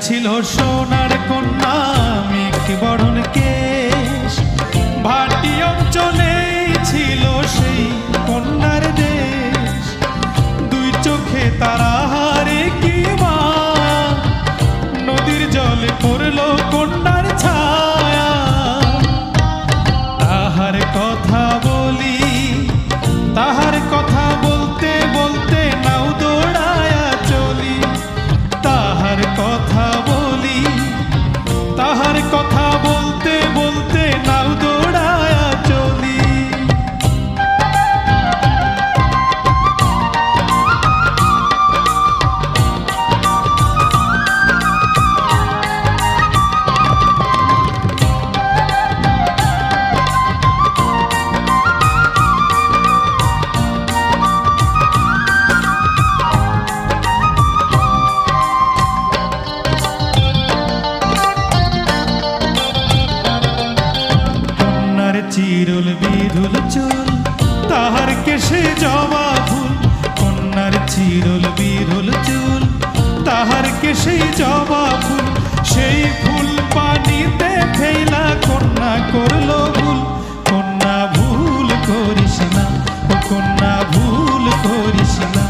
ছিল সোনার কন্যা মেঘ বরণ কেশ, ভাটি অঞ্চলে ছিল সেই কন্যার দেশ। দুই চোখে তারা হারে কি মা, নদীর জলে পড়ল কন্যার ছায়া। তাহার কথা বলি, তাহার কথা বলতে বলতে নাও দৌড়ায়া চলি। তাহার কথা বলি, তাহার কথা বলতে বলতে নাও দৌড়ায়া চলি। চিরুল বিরুল চুল, তাহার কেশে জবা ফুল। কন্যার চিরুল বিরুল চুল, তাহার কেশে জবা ফুল। সেই ফুল পানিতে ফেলা কন্যা করল ভুল। কন্যা ভুল করিস না, ও কন্যা ভুল করিস না।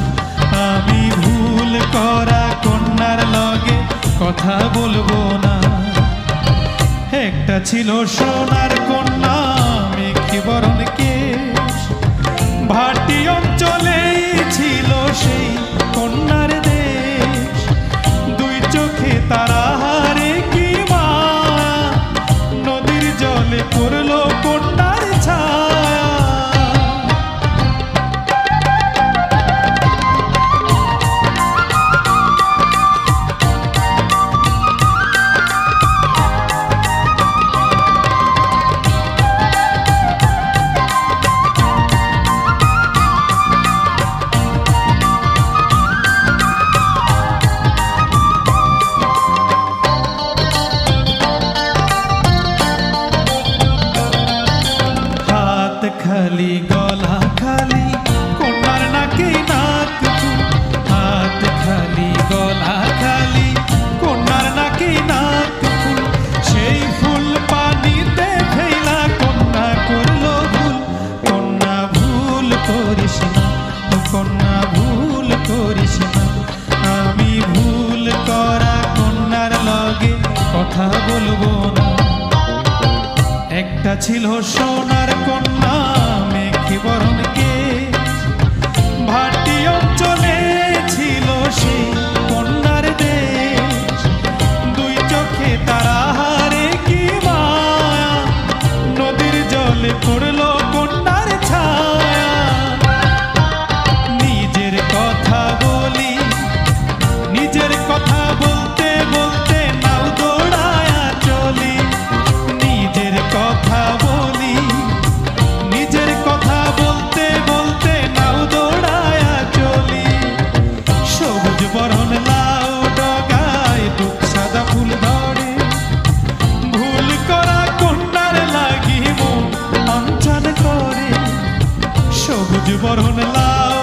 আমি ভুল করা কন্যার লগে কথা বলবো না। একটা ছিল সোনার কন্যা মেঘ বরণ কেশ, ভাটি অঞ্চলে ছিল সেই কন্যার দেশ। দুই চোখে তারা হারে কি মা, নদীর জলে পড়ল কন্যার ছায়া। খালি গলা খালি কন্যার নাকে নাক ফুল। হাত খালি গলা খালি কন্যার নাকে নাক ফুল। সেই ফুল পানিতে ফেলা কন্যা করল ভুল। কন্যা ভুল করিস না, কন্যা ভুল করিস না। আমি ভুল করা কন্যার লগে কথা বলবো না। একটা ছিল সোনার কন্যা মেঘ বরণ কেশ, ভাটি অঞ্চলে ছিল সেই কন্যার দেশ। দুই চোখে তারা হারে কি মায়া, নদীর জলে পড়ল কন্যার ছায়া। নিজের কথা বলি, নিজের কথা বলতে বলতে নাও দৌড়ায়া চলি। নিজের কথা বলি, নিজের কথা বলতে বলতে নাও দৌড়ায়া চলি। সবুজ বরণ লাউ ডগায় দুঃখ সাদা ফুল ধরে, ভুল করা কন্যার লাগি মন অঞ্চল করে। সবুজ বরণ লাউ